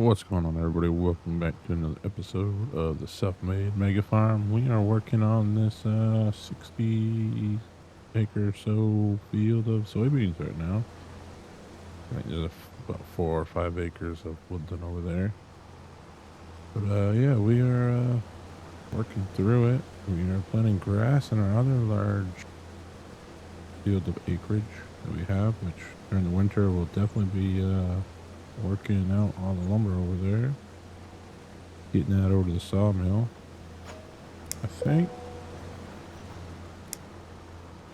What's going on, everybody? Welcome back to another episode of the Self-Made Mega Farm. We are working on this 60 acre or so field of soybeans right now. I think there's about 4 or 5 acres of woodland over there. But yeah, we are working through it. We are planting grass in our other large field of acreage that we have, which during the winter will definitely be working out all the lumber over there, getting that over to the sawmill. I think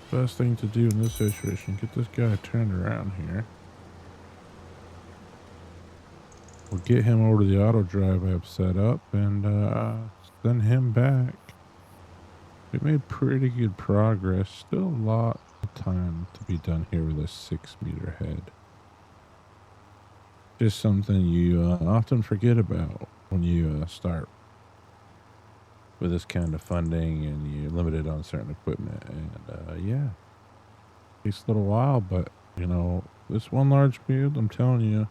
best thing to do in this situation, get this guy turned around here. We'll get him over to the auto drive I have set up and send him back. We made pretty good progress. Still a lot of time to be done here with a 6 meter head. Just something you often forget about when you start with this kind of funding and you're limited on certain equipment. And yeah, takes a little while, but you know, this one large field, I'm telling you,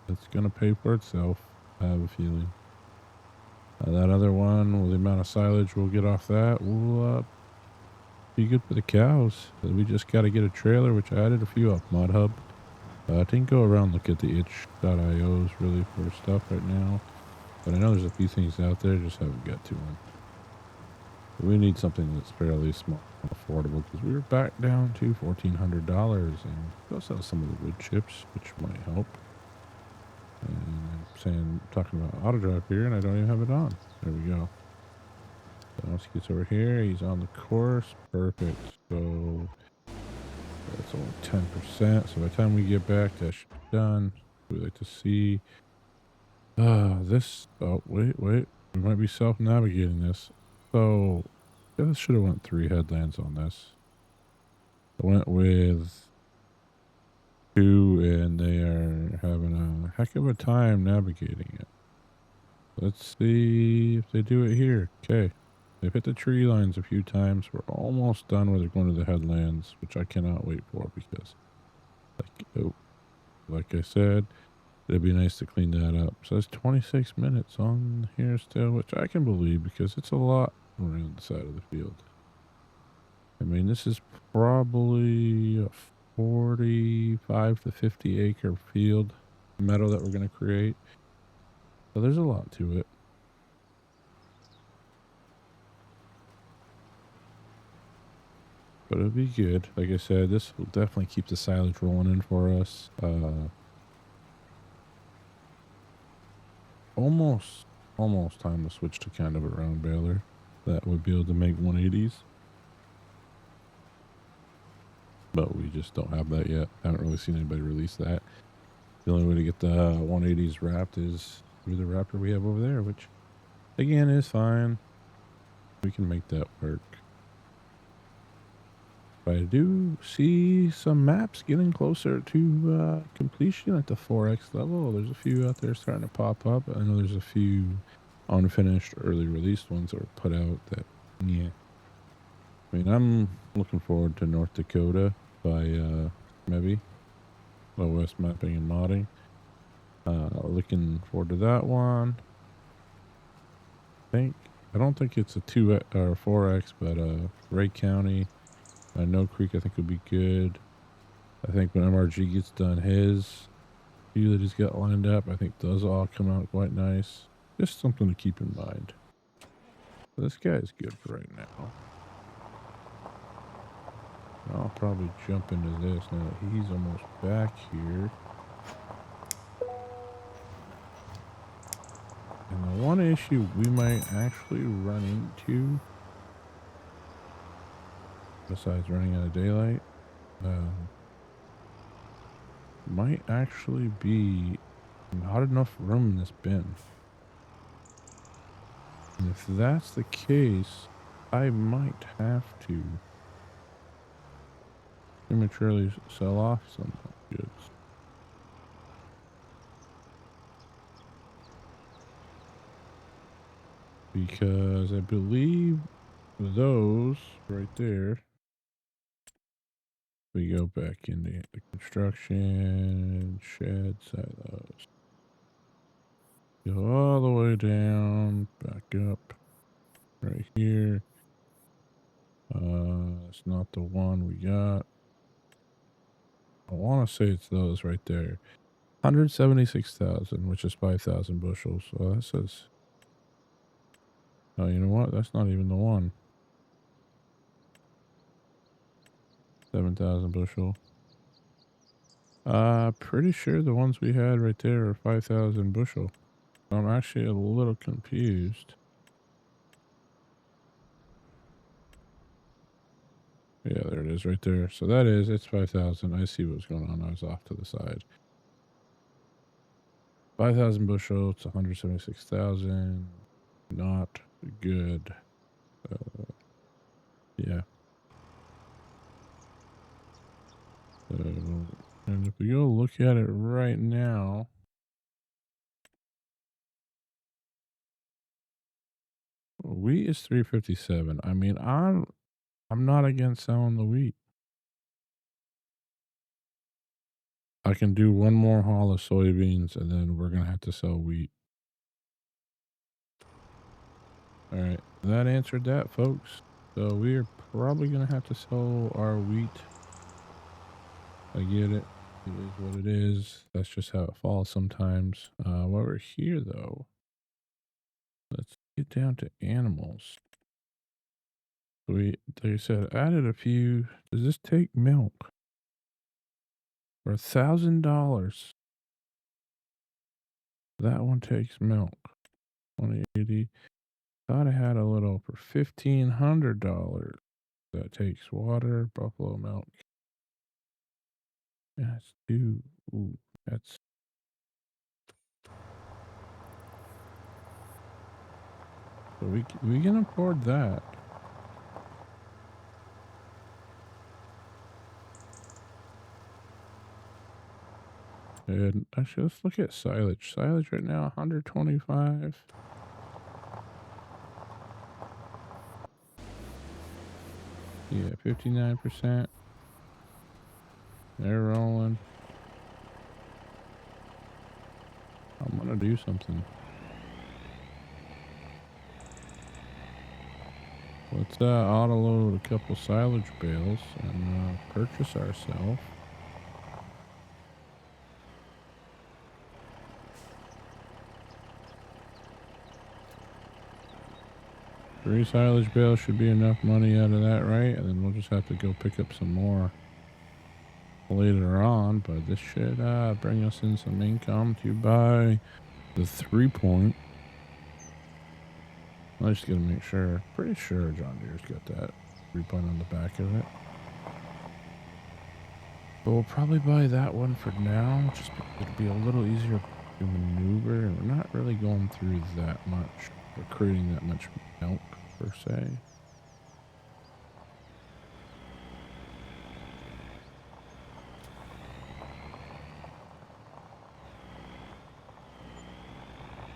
it's going to pay for itself, I have a feeling. That other one, with the amount of silage we'll get off that, will be good for the cows. We just got to get a trailer, which I added a few up Mod Hub. I didn't go around look at the itch.ios really for stuff right now, but I know there's a few things out there, just haven't got to them. We need something that's fairly small and affordable because we were back down to $1,400, and we also have some of the wood chips, which might help. And I'm talking about auto drive here, and I don't even have it on. There we go. So once he gets over here, he's on the course. Perfect. So that's only 10%. So by the time we get back, that should be done. We like to see this. Oh, wait. We might be self-navigating this. So I should have went 3 headlands on this. I went with 2, and they are having a heck of a time navigating it. Let's see if they do it here. Okay. They've hit the tree lines a few times. We're almost done where they're going to the headlands, which I cannot wait for because, like I said, it'd be nice to clean that up. So it's 26 minutes on here still, which I can believe because it's a lot around the side of the field. I mean, this is probably a 45 to 50 acre field meadow that we're going to create. So there's a lot to it. But it'll be good. Like I said, this will definitely keep the silage rolling in for us. Almost time to switch to kind of a round baler that would be able to make 180s. But we just don't have that yet. I haven't really seen anybody release that. The only way to get the 180s wrapped is through the Raptor we have over there, which again is fine. We can make that work. But I do see some maps getting closer to completion at the 4X level. There's a few out there starting to pop up. I know there's a few unfinished early released ones that were put out that, yeah. I mean, I'm looking forward to North Dakota by maybe Low West Mapping and Modding. Looking forward to that one. I don't think it's a 2 or 4X, but Ray County, No Creek, I think would be good. I think when MRG gets done, his few that he's got lined up, I think those all come out quite nice. Just something to keep in mind. So this guy is good for right now. I'll probably jump into this now that he's almost back here. And the one issue we might actually run into, besides running out of daylight, might actually be not enough room in this bin. And if that's the case, I might have to prematurely sell off some goods. Because I believe those right there, we go back into the construction shed silos. Go all the way down, back up, right here. It's not the one we got. I want to say it's those right there. 176,000, which is 5,000 bushels. So that says, oh, you know what? That's not even the one. 7,000 bushel. Pretty sure the ones we had right there are 5,000 bushel. I'm actually a little confused. Yeah, there it is right there. So it's 5,000. I see what's going on. I was off to the side. 5,000 bushel. It's 176,000. Not good. Uh, yeah. So, and if we go look at it right now, wheat is 357. I mean, I'm not against selling the wheat. I can do one more haul of soybeans and then we're gonna have to sell wheat. All right, that answered that, folks. So we are probably gonna have to sell our wheat. I get it. It is what it is. That's just how it falls sometimes. While we're here, though, let's get down to animals. We, like I said, added a few. Does this take milk? For $1,000, that one takes milk. 180. Thought I had a little for $1,500. That takes water, buffalo milk. That's two. Ooh, that's. So we can afford that. And actually, let's look at silage. Silage right now, 125. Yeah, 59%. They're rolling. I'm gonna do something. Let's auto load a couple silage bales and purchase ourselves. Three silage bales should be enough money out of that, right? And then we'll just have to go pick up some more later on. But this should bring us in some income to buy the 3-point. I just gotta make sure. Pretty sure John Deere's got that 3-point on the back of it. But we'll probably buy that one for now. Just it'll be a little easier to maneuver, and we're not really going through that much, recruiting that much milk per se.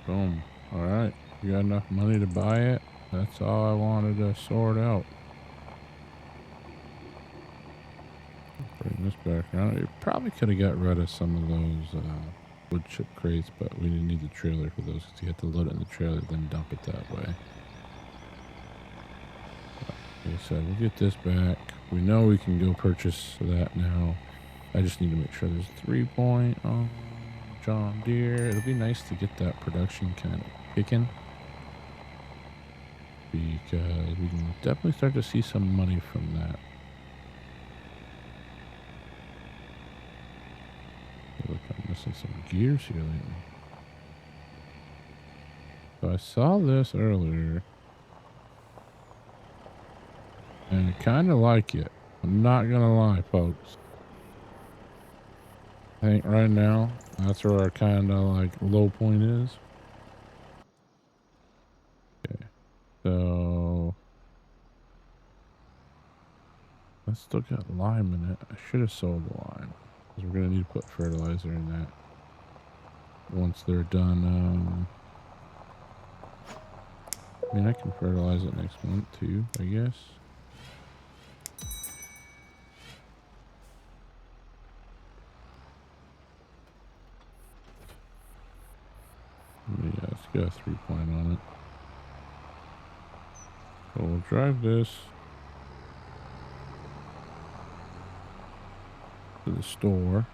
Boom. All right. You got enough money to buy it? That's all I wanted to sort out. Bring this back around. You probably could have got rid of some of those wood chip crates, but we didn't need the trailer for those because you have to load it in the trailer, then dump it that way. Like I said, we'll get this back. We know we can go purchase that now. I just need to make sure there's a 3-point on John Deere. It'll be nice to get that production kind of kicking, because we can definitely start to see some money from that. Look, I'm missing some gears here lately. So I saw this earlier, and I kind of like it. I'm not gonna lie, folks. I think right now that's where our kind of like low point is. Okay, so that's still got lime in it. I should have sold the lime because we're gonna need to put fertilizer in that once they're done. I mean, I can fertilize it next month too, I guess. got a 3-point on it. So we'll drive this to the store.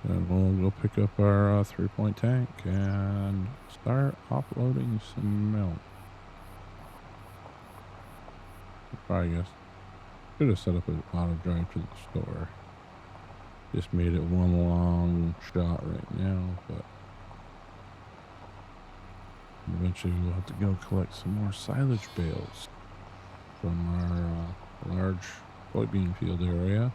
And we'll go pick up our 3-point tank and start offloading some milk. I guess should have set up an auto drive to the store. Just made it one long shot right now, but eventually we'll have to go collect some more silage bales from our large soybean field area.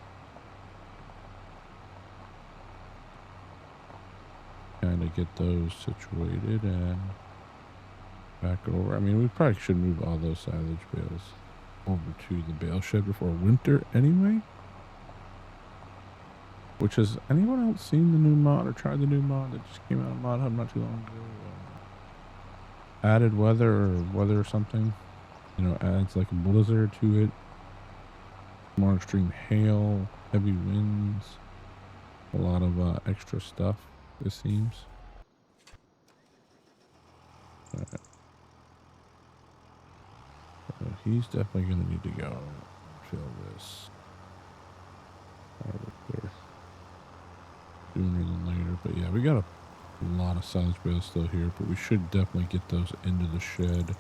Kind of get those situated and back over. I mean, we probably should move all those silage bales over to the bale shed before winter anyway. Which has anyone else seen the new mod or tried the new mod that just came out of Mod Hub not too long ago? Added weather or something. You know, adds like a blizzard to it. More extreme hail, heavy winds. A lot of extra stuff, it seems. Alright. He's definitely going to need to go fill this. Sooner than later. But yeah, we got a lot of silage bales still here, but we should definitely get those into the shed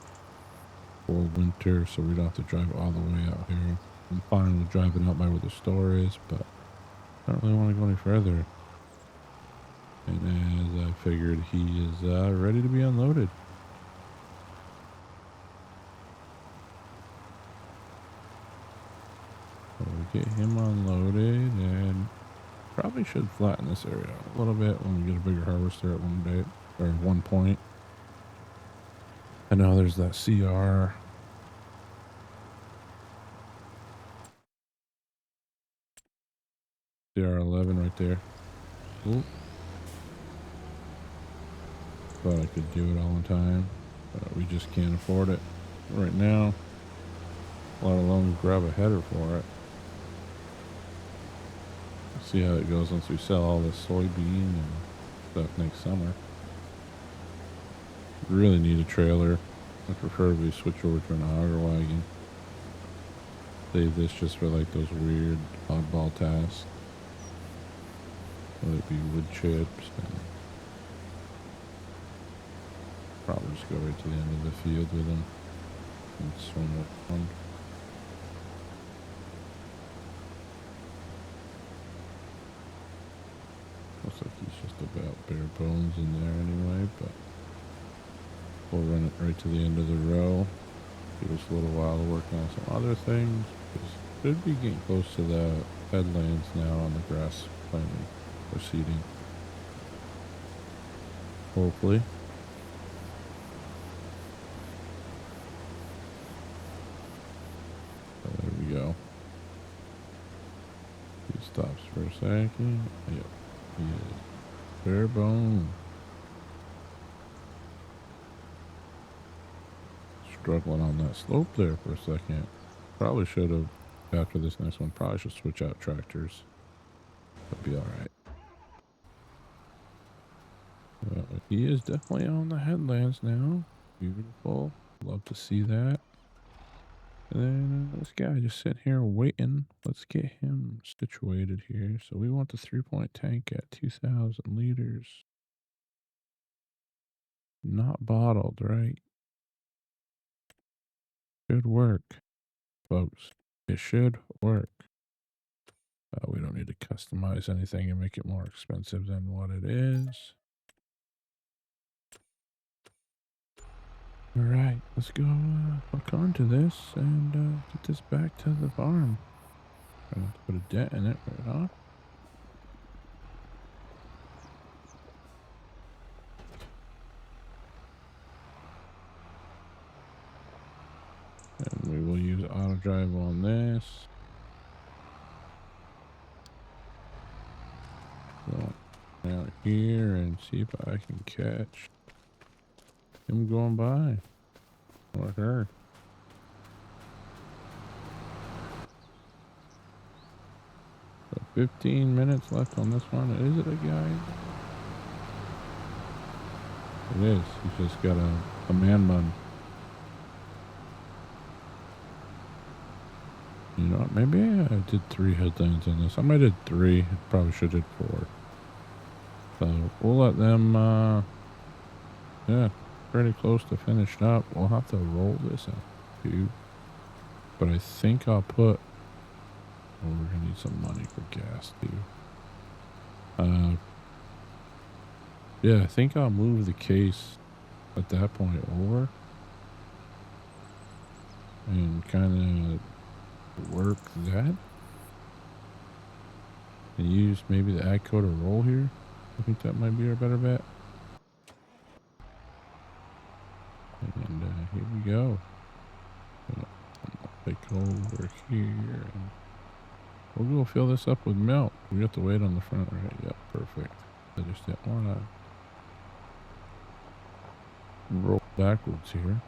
for winter so we don't have to drive all the way out here. I'm fine with driving out by where the store is, but I don't really want to go any further. And as I figured, he is ready to be unloaded. So we'll get him unloaded and probably should flatten this area out a little bit when we get a bigger harvester at one point. I know there's that CR. CR11 right there. Ooh. Thought I could do it all in time, but we just can't afford it right now, let alone grab a header for it. See how it goes once we sell all this soybean and stuff next summer. Really need a trailer. I preferably switch over to an auger wagon. Save this just for like those weird oddball tasks. Whether it be wood chips and probably just go right to the end of the field with them and swing up one. Looks like he's just about bare bones in there anyway, but we'll run it right to the end of the row. Give us a little while to work on some other things. Should be getting close to the headlands now on the grass planting proceeding. Hopefully. So there we go. He stops for a second. Yep. He is bare bone. Struggling on that slope there for a second. Probably should have, after this next one, probably should switch out tractors. That'd be alright. He is definitely on the headlands now. Beautiful. Love to see that. And then this guy just sitting here waiting. Let's get him situated here. So we want the 3-point tank at 2,000 liters. Not bottled, right? Should work, folks. It should work. We don't need to customize anything and make it more expensive than what it is. All right, let's go hook onto this and get this back to the farm. I'm going to put a dent in it right off. And we will use auto drive on this. Go down here and see if I can catch him going by. Or her. So 15 minutes left on this one. Is it a guy? It is. He's just got a man bun. You know what? Maybe I did 3 headlines on this. I might have did 3. Probably should have did 4. So we'll let them, yeah, pretty close to finished up. We'll have to roll this out too. But I think I'll put, oh, we're going to need some money for gas too. Yeah, I think I'll move the case at that point over and kind of work that and use maybe the ag code to roll here. I think that might be our better bet. And here we go. Take over here and we'll go fill this up with milk. We have to wait on the front, right? Yep, perfect. I just didn't want to roll backwards here.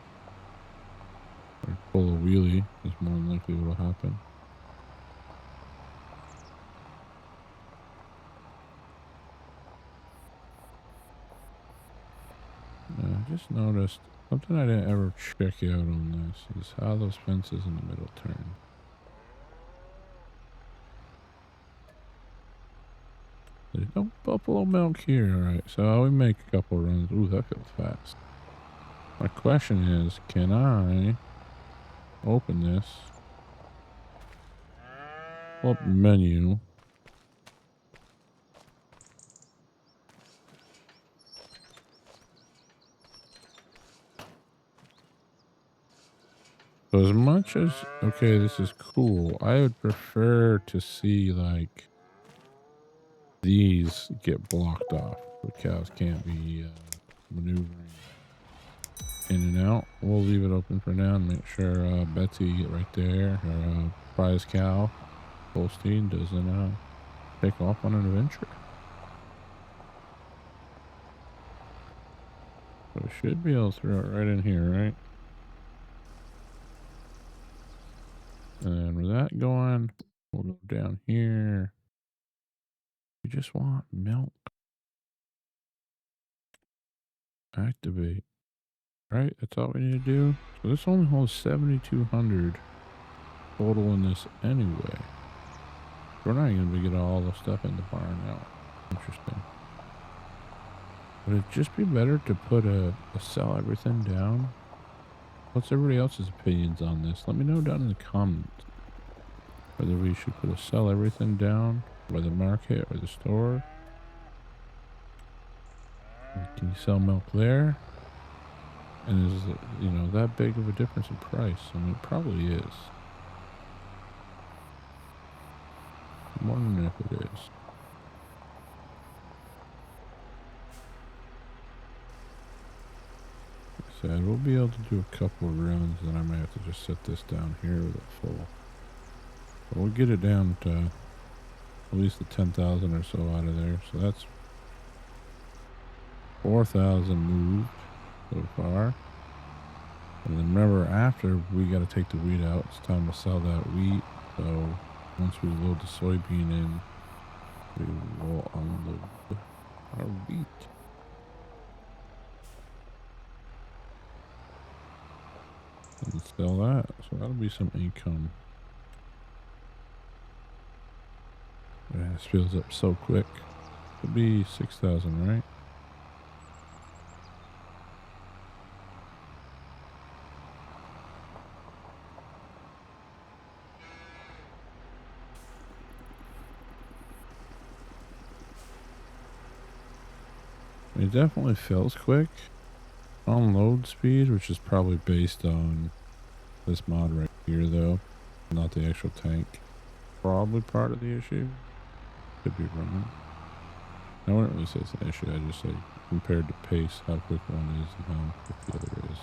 Or pull a wheelie is more than likely what will happen. I just noticed something I didn't ever check out on this is how those fences in the middle turn. There's no buffalo milk here. Alright, so we make a couple runs. Ooh, that feels fast. My question is, can I open this? Pull up menu. So as much as, okay, this is cool. I would prefer to see like these get blocked off. The cows can't be maneuvering in and out. We'll leave it open for now and make sure Betsy right there, her prize cow, Holstein, doesn't take off on an adventure. So we should be able to throw it right in here, right? And with that going, we'll go down here. We just want milk. Activate. Right? That's all we need to do. So this only holds 7,200 total in this anyway. We're not even going to get all the stuff in the barn now. Interesting. Would it just be better to put a sell everything down? What's everybody else's opinions on this? Let me know down in the comments whether we should put a sell everything down by the market or the store. Can you sell milk there? And is it, you know, that big of a difference in price? I mean, it probably is. I'm wondering if it is. Like I said, we'll be able to do a couple of rounds, then I might have to just set this down here with it full. But we'll get it down to at least the 10,000 or so out of there. So that's 4,000 moved so far. And then remember, after we got to take the wheat out, it's time to sell that wheat. So once we load the soybean in, we will unload our wheat. And sell that. So that'll be some income. Yeah, this fills up so quick. It'll be 6,000, right? It definitely fills quick. Unload speed, which is probably based on this mod right here, though, not the actual tank. Probably part of the issue. Could be wrong. I wouldn't really say it's an issue. I just say compared to pace, how quick one is and how quick the other is.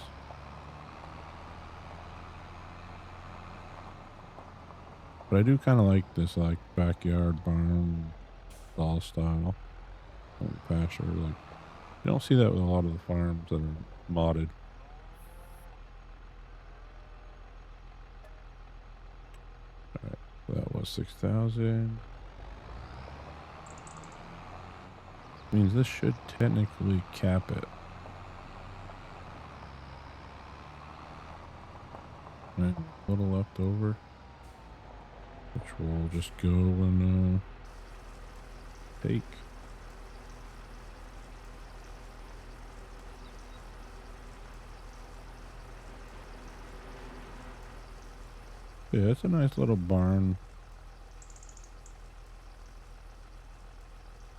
But I do kind of like this, like backyard barn stall style pasture. Like you don't see that with a lot of the farms that are modded. All right, that was 6,000. Means this should technically cap it. and a little left over, which we'll just go and take. Yeah, it's a nice little barn.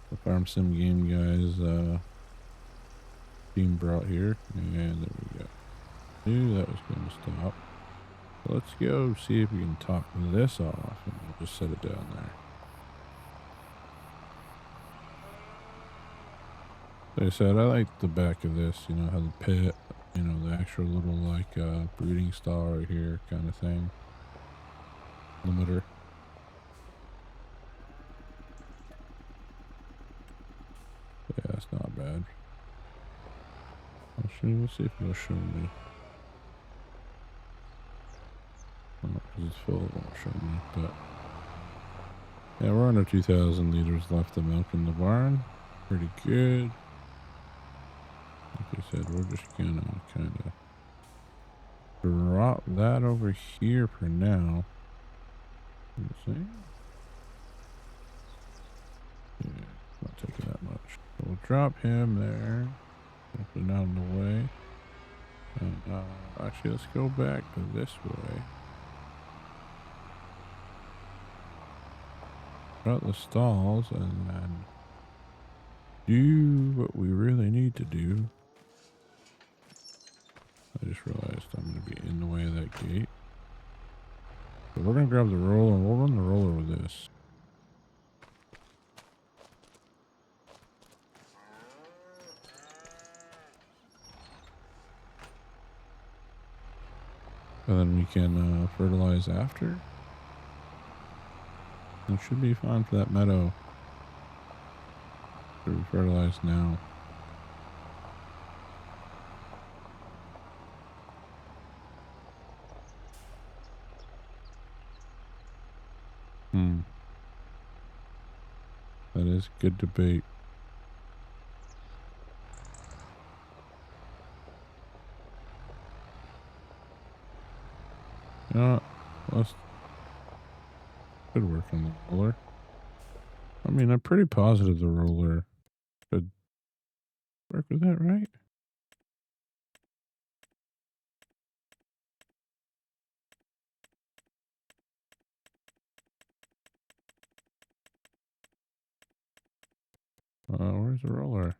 The Farm Sim game guys being brought here, and there we go. Knew that was going to stop. So let's go see if we can top this off, and we'll just set it down there. Like I said, I like the back of this, you know, how the pit, you know, the actual little like breeding stall right here kind of thing. Limiter. Yeah, that's not bad. Let's see if it'll show me. Oh, because it's full, it won't show me. But yeah, we're under 2,000 liters left of milk in the barn. Pretty good. Like I said, we're just gonna kind of drop that over here for now. Let's see. Yeah, not taking that much. So we'll drop him there. Hopefully not in the way. And actually, let's go back this way. Got the stalls and then do what we really need to do. I just realized I'm going to be in the way of that gate. So we're going to grab the roller and we'll run the roller with this. And then we can fertilize after. It should be fine for that meadow. Should we fertilize now? That is good debate. You know what? Let's could work on the roller. I mean, I'm pretty positive the roller could work with that, right? Where's the roller?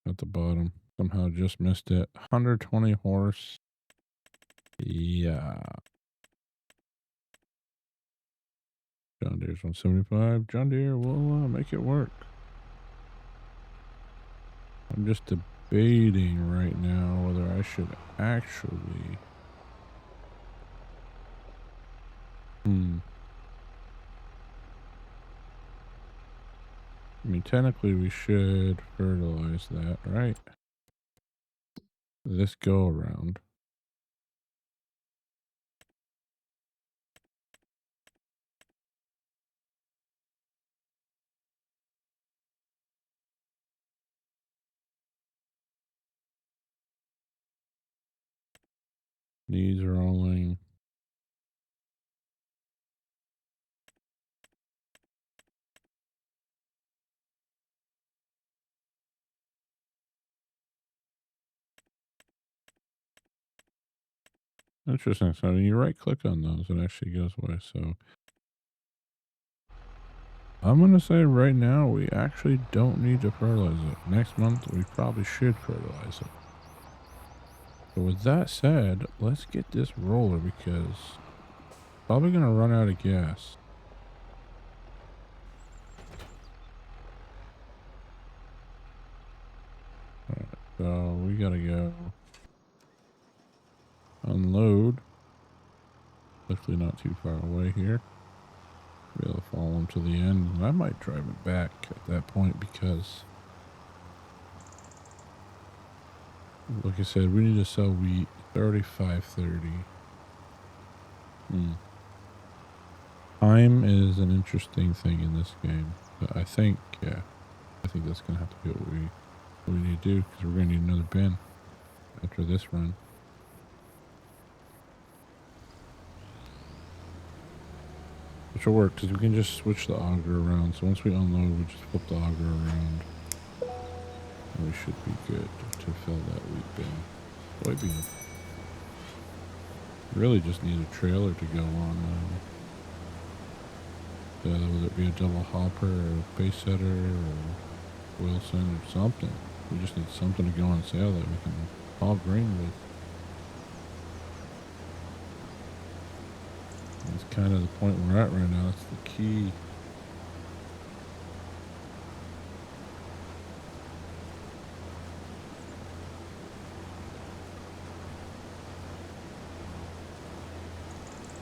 At the bottom. Somehow just missed it. 120 horse. Yeah. John Deere's 175. John Deere will make it work. I'm just debating right now whether I should actually... I mean, technically we should fertilize that, right? This go around. Needs rolling. Interesting. So when you right click on those, it actually goes away. So I'm going to say right now, we actually don't need to fertilize it. Next month, we probably should fertilize it. So with that said, let's get this roller because probably going to run out of gas. Alright, so we got to go unload. Hopefully not too far away here. Be able to follow them to the end. And I might drive it back at that point because, like I said, we need to sell wheat 35.30. Time is an interesting thing in this game. But I think, yeah, I think that's going to have to be what we need to do because we're going to need another bin after this run. Which will work because we can just switch the auger around. So once we unload, we just flip the auger around. And we should be good to fill that wheat bin. Soybean. Really just need a trailer to go on. Whether it be a double hopper or a base setter or Wilson or something. We just need something to go on sale that we can haul grain with. That's kind of the point we're at right now. That's the key.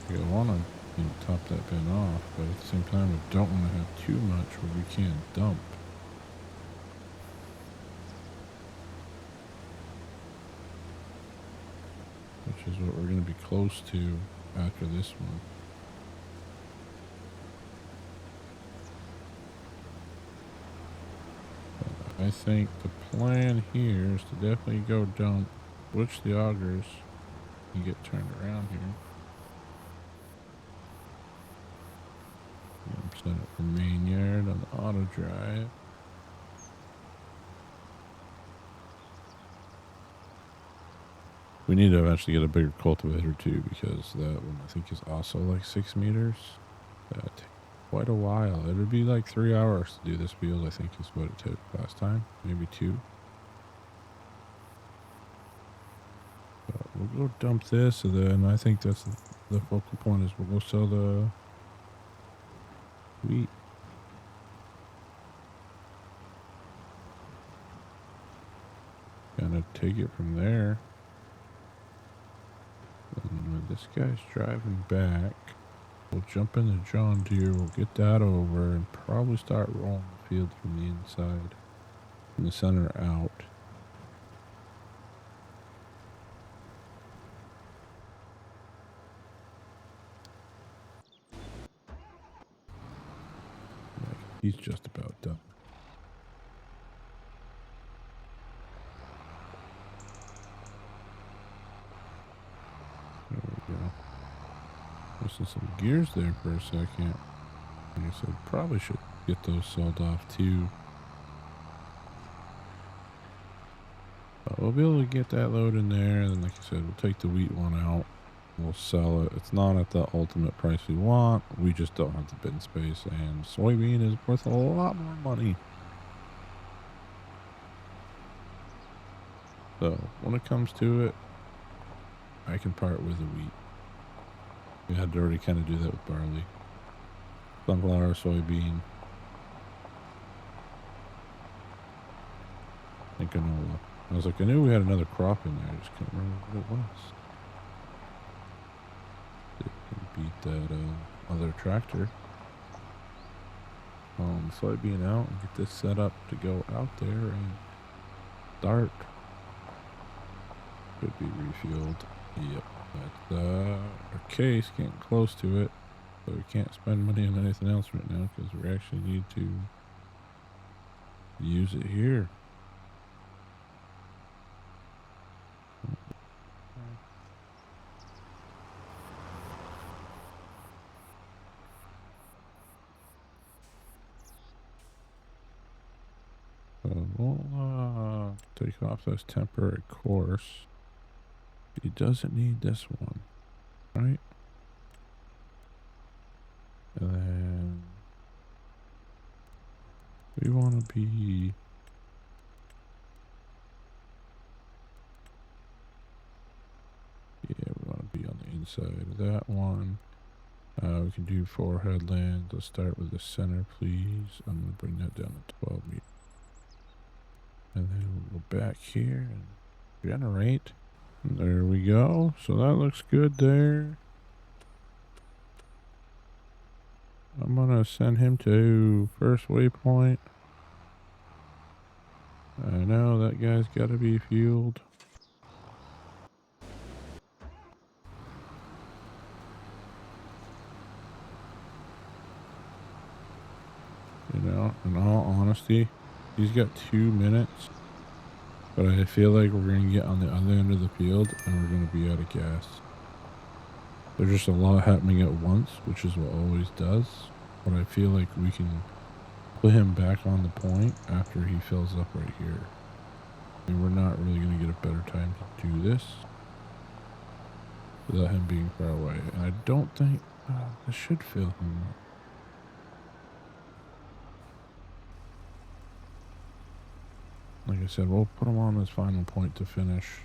We want to top that bin off, but at the same time, we don't want to have too much where we can't dump. Which is what we're going to be close to after this one. I think the plan here is to definitely go dump, switch the augers, and get turned around here. Set it for main yard on the auto drive. We need to eventually get a bigger cultivator too, because that one I think is also like 6 meters. That takes quite a while. It would be like 3 hours to do this field, I think is what it took last time. Maybe 2. But we'll go dump this, and then I think that's the focal point is we'll go sell the wheat. Kind of take it from there. And when this guy's driving back, we'll jump in the John Deere, we'll get that over, and probably start rolling the field from the inside, from the center out. He's just about done. There we go. Missing some gears there for a second. Like I said, probably should get those sold off too. But we'll be able to get that load in there, and then like I said, we'll take the wheat one out. We'll sell it. It's not at the ultimate price we want. We just don't have the bin space, and soybean is worth a lot more money. So when it comes to it, I can part with the wheat. We had to already kind of do that with barley, sunflower, soybean, and canola. I was like, I knew we had another crop in there. I just couldn't remember what it was. Beat that other tractor. Soybean out and get this set up to go out there and start. Could be refueled. Yep. That's our case, getting close to it. But we can't spend money on anything else right now because we actually need to use it here. We'll take off this temporary course. He doesn't need this one, right? And then we want to be we want to be on the inside of that one. We can do 4 headlands. Let's start with the center, please. I'm going to bring that down to 12 meters. And then we'll go back here and generate. And there we go. So that looks good there. I'm going to send him to first waypoint. I know that guy's got to be fueled. You know, in all honesty, he's got 2 minutes, but I feel like we're going to get on the other end of the field and we're going to be out of gas. There's just a lot happening at once, which is what always does. But I feel like we can put him back on the point after he fills up right here. I mean, we're not really going to get a better time to do this without him being far away. And I don't think this should fill him up. Like I said, we'll put him on this final point to finish.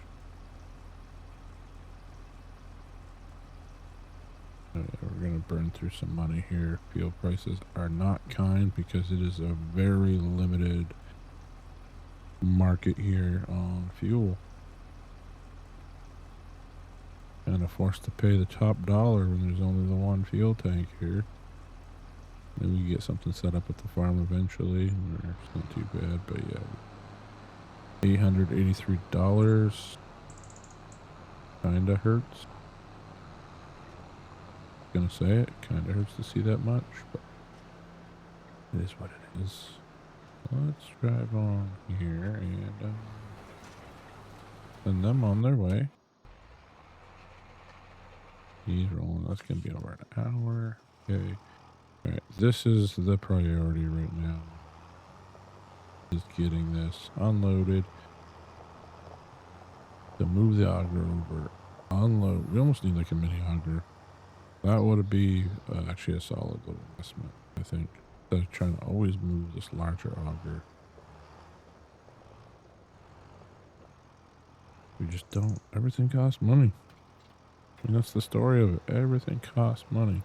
We're going to burn through some money here. Fuel prices are not kind because it is a very limited market here on fuel. Kind of forced to pay the top dollar when there's only the one fuel tank here. Maybe we get something set up at the farm eventually. It's not too bad, but yeah. $883. Kinda hurts. Gonna say it. Kinda hurts to see that much, but it is what it is. Let's drive on here and send them on their way. He's rolling. That's gonna be over an hour. Okay. Alright, this is the priority right now. Is getting this unloaded. To move the auger over. Unload. We almost need like a mini auger. That would be actually a solid little investment, I think. Instead of trying to always move this larger auger. We just don't. Everything costs money. And that's the story of it. Everything costs money.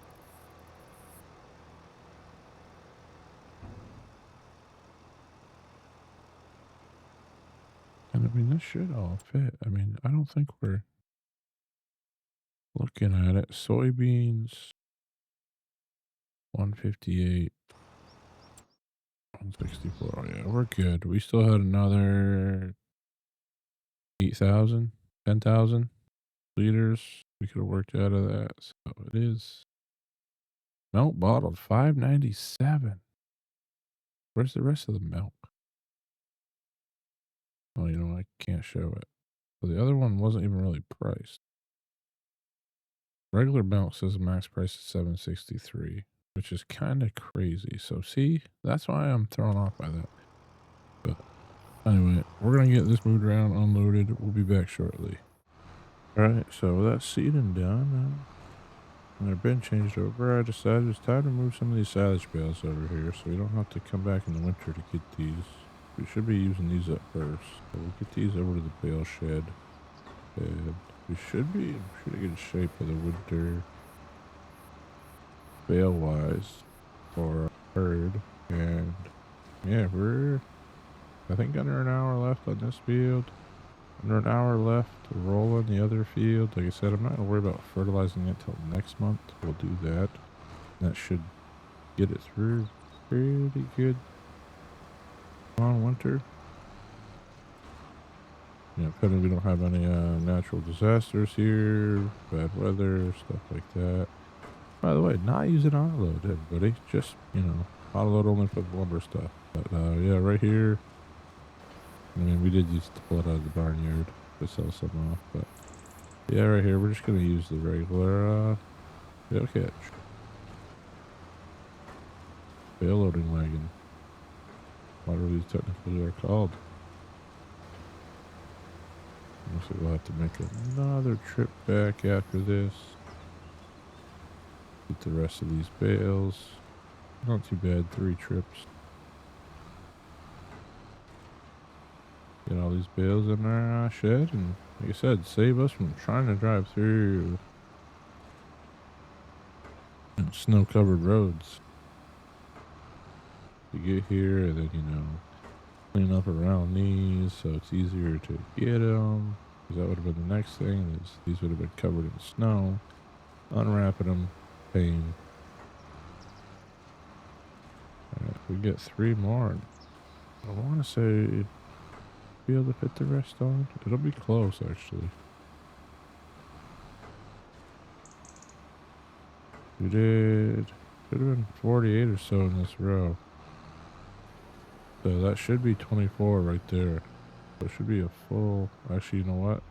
And I mean, this should all fit. I mean, I don't think we're looking at it. Soybeans, 158, 164. Oh, yeah, we're good. We still had another 8,000, 10,000 liters we could have worked out of that. So it is milk bottled, 597. Where's the rest of the milk? Oh, you know, I can't show it. Well, the other one wasn't even really priced. Regular milk says max price is 763, which is kind of crazy. So see, that's why I'm thrown off by that. But anyway, we're gonna get this moved around, unloaded. We'll be back shortly. All right, so that's seeding done. And their bin changed over. I decided it's time to move some of these silage bales over here, so we don't have to come back in the winter to get these. We should be using these up first. So we'll get these over to the bale shed. And we should be in pretty good shape for the winter, bale wise, for our herd. And yeah, we're, I think, under an hour left on this field. Under an hour left to roll on the other field. Like I said, I'm not going to worry about fertilizing it till next month. We'll do that. That should get it through pretty good on winter. Yeah, depending we don't have any natural disasters here, bad weather, stuff like that. By the way, not using autoload, everybody. Just, you know, autoload only for the lumber stuff. But yeah, right here. I mean, we did use to pull it out of the barnyard to sell some off, but yeah, right here, we're just going to use the regular bale catch. Bale loading wagon. Whatever these technically are called. Looks like we'll have to make another trip back after this. Get the rest of these bales. Not too bad, 3 trips. Get all these bales in our shed, and like I said, save us from trying to drive through snow-covered roads to get here, and then, you know, clean up around these so it's easier to get them. Because that would have been the next thing, is these would have been covered in snow. Unwrapping them, pain. Alright, we get 3 more. I want to say be able to fit the rest on. It'll be close, actually. We did. Should have been 48 or so in this row. So that should be 24 right there. So it should be a full. Actually, you know what?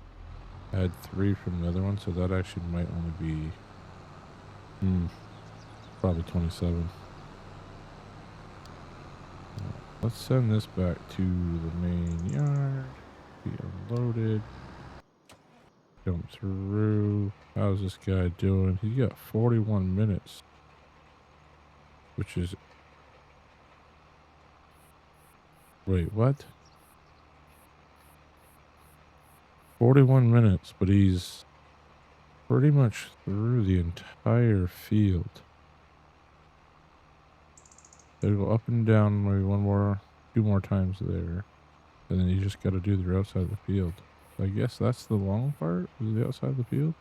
I had 3 from the other one, so that actually might only be Probably 27. Let's send this back to the main yard. Be unloaded. Jump through. How's this guy doing? He's got 41 minutes. Which is... Wait, what? 41 minutes, but he's pretty much through the entire field. They go up and down maybe two more times there. And then you just got to do the outside of the field. I guess that's the long part, is the outside of the field.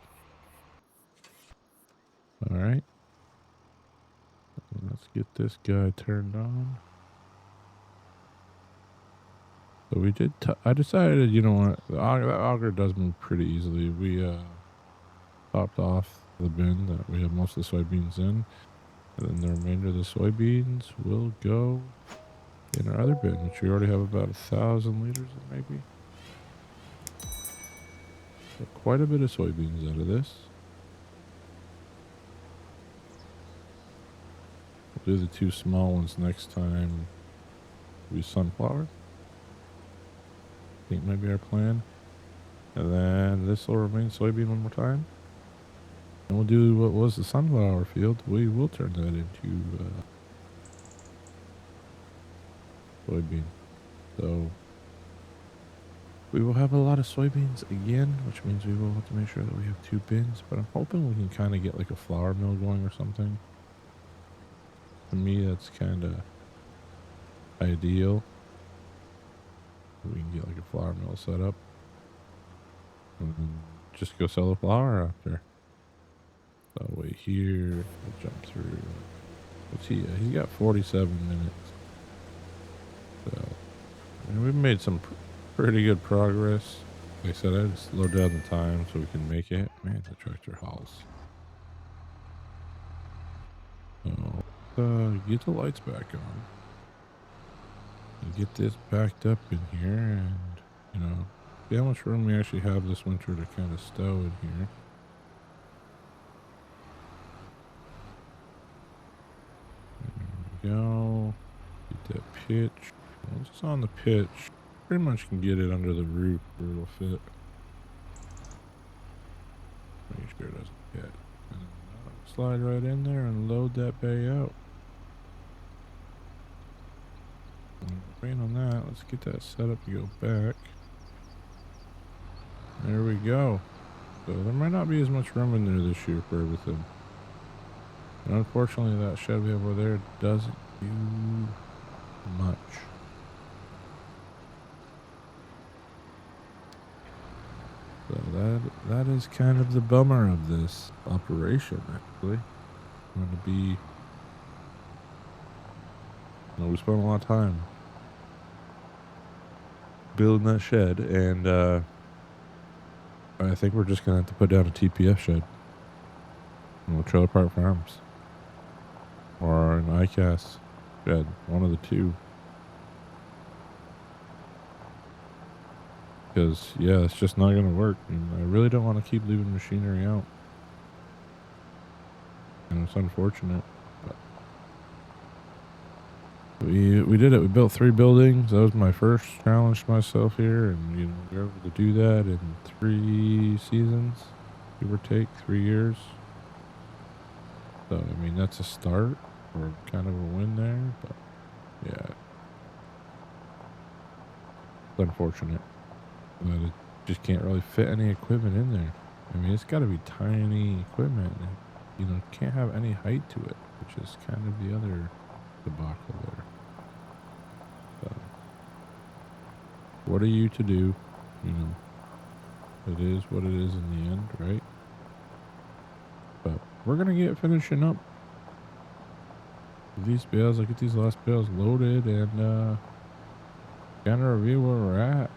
All right. Let's get this guy turned on. So we did, I decided, you know what, that auger does move pretty easily. We topped off the bin that we have most of the soybeans in. And then the remainder of the soybeans will go in our other bin, which we already have about 1,000 liters in maybe. So quite a bit of soybeans out of this. We'll do the two small ones next time. We sunflower. I think might be our plan. And then this will remain soybean one more time. And we'll do what was the sunflower field. We will turn that into soybean. So we will have a lot of soybeans again, which means we will have to make sure that we have two bins. But I'm hoping we can kind of get like a flour mill going or something. To me, that's kind of ideal. We can get like a flour mill set up and just go sell the flour after. So wait here, we'll jump through. What's he? He's got 47 minutes. So we've made some pretty good progress. Like I said, I just slowed down the time so we can make it. Man, the tractor hauls. So get the lights back on. And get this backed up in here, and you know, see how much room we actually have this winter to kind of stow in here. There we go. Get that pitch. Once it's on the pitch, pretty much can get it under the root where it'll fit. Make sure it doesn't get. And slide right in there and load that bay out. Wait on that. Let's get that set up to go back. There we go. So there might not be as much room in there this year for everything. And unfortunately, that shed we have over there doesn't do much. So that is kind of the bummer of this operation, actually. I'm going to be... You know, we spent a lot of time building that shed, and I think we're just going to have to put down a TPF shed. You know, Trailer Park Farms. Or an ICAS shed. One of the two. Because, yeah, it's just not going to work. And I really don't want to keep leaving machinery out. And it's unfortunate. But we did it. We built 3 buildings. That was my first challenge to myself here. And, you know, we were able to do that in 3 seasons. Give or take 3 years. So, I mean, that's a start. Or kind of a win there. But, yeah. It's unfortunate. But it just can't really fit any equipment in there. I mean, it's got to be tiny equipment. And, you know, can't have any height to it, which is kind of the other debacle there. So, what are you to do? You know, it is what it is in the end, right? But we're going to get finishing up these bales. I'll get these last bales loaded and kind of review where we're at.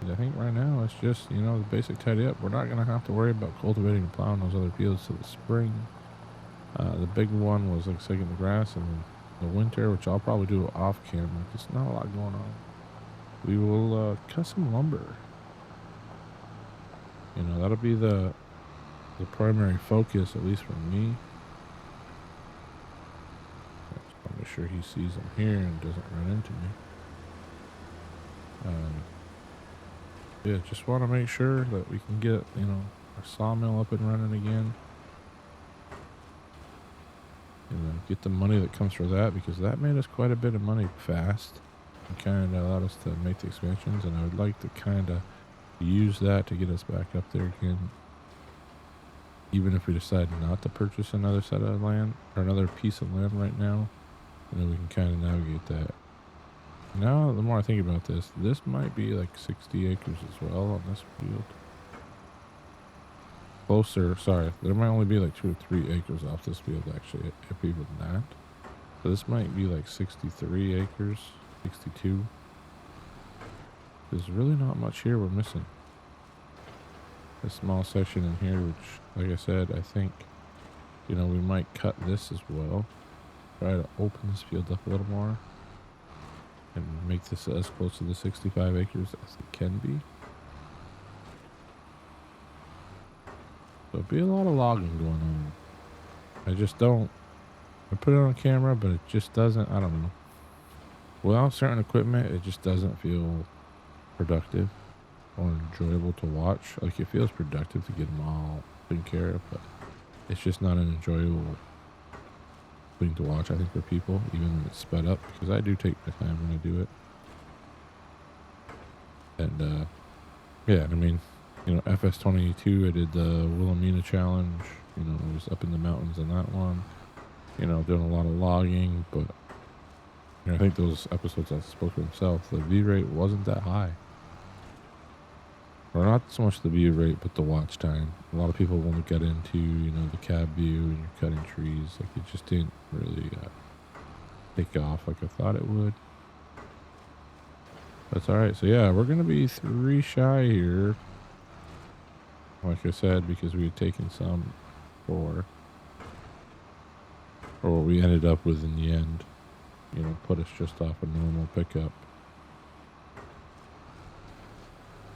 I think right now it's just, you know, the basic tidy up. We're not going to have to worry about cultivating and plowing those other fields till the spring. The big one was, like I said, getting the grass, and the winter, which I'll probably do off camera. There's not a lot going on. We will cut some lumber. You know, that'll be the primary focus, at least for me. sure he sees I'm here and doesn't run into me. Yeah, just want to make sure that we can get, our sawmill up and running again. Get the money that comes for that, because that made us quite a bit of money fast and kind of allowed us to make the expansions. And I would like to kind of use that to get us back up there again. Even if we decide not to purchase another set of land or another piece of land right now, we can kind of navigate that. Now, the more I think about this, this might be like 60 acres as well on this field. Closer, sorry, there might only be like 2 or 3 acres off this field, actually, if even that. So this might be like 63 acres, 62. There's really not much here we're missing. A small section in here, which, like I said, I think, we might cut this as well. Try to open this field up a little more and make this as close to the 65 acres as it can be. So it'll be a lot of logging going on. I just don't, I put it on camera, but it just doesn't, I don't know. Without certain equipment, it just doesn't feel productive or enjoyable to watch. Like, it feels productive to get them all taken care of, but it's just not an enjoyable thing to watch, I think, for people, even when it's sped up, because I do take my time when I do it. And yeah, I mean, FS22, I did the Wilhelmina challenge. I was up in the mountains on that one. Doing a lot of logging, but I think those episodes that spoke for themselves. The view rate wasn't that high. Or not so much the view rate, but the watch time. A lot of people want to get into, the cab view and you're cutting trees. Like, it just didn't really take off like I thought it would. That's alright. So yeah, we're going to be 3 shy here. Like I said, because we had taken some 4. Or what we ended up with in the end. Put us just off a normal pickup.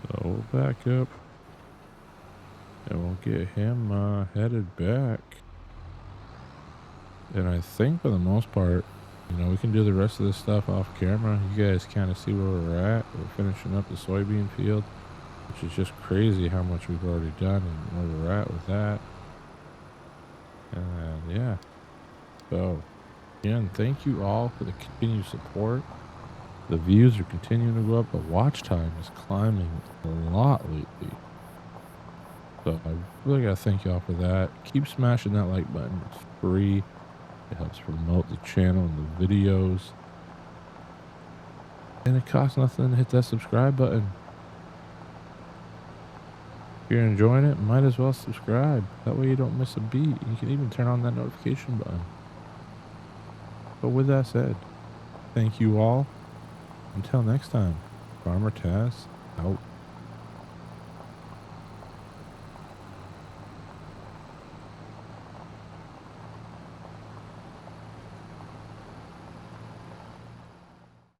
So we'll back up. And we'll get him headed back. And I think for the most part, we can do the rest of this stuff off camera. You guys kind of see where we're at. We're finishing up the soybean field, which is just crazy how much we've already done and where we're at with that. And yeah. So, again, thank you all for the continued support. The views are continuing to go up. The watch time is climbing a lot lately. So I really got to thank y'all for that. Keep smashing that like button. It's free. It helps promote the channel and the videos. And it costs nothing to hit that subscribe button. If you're enjoying it, might as well subscribe. That way you don't miss a beat. You can even turn on that notification button. But with that said, thank you all. Until next time, Farmer Taz out.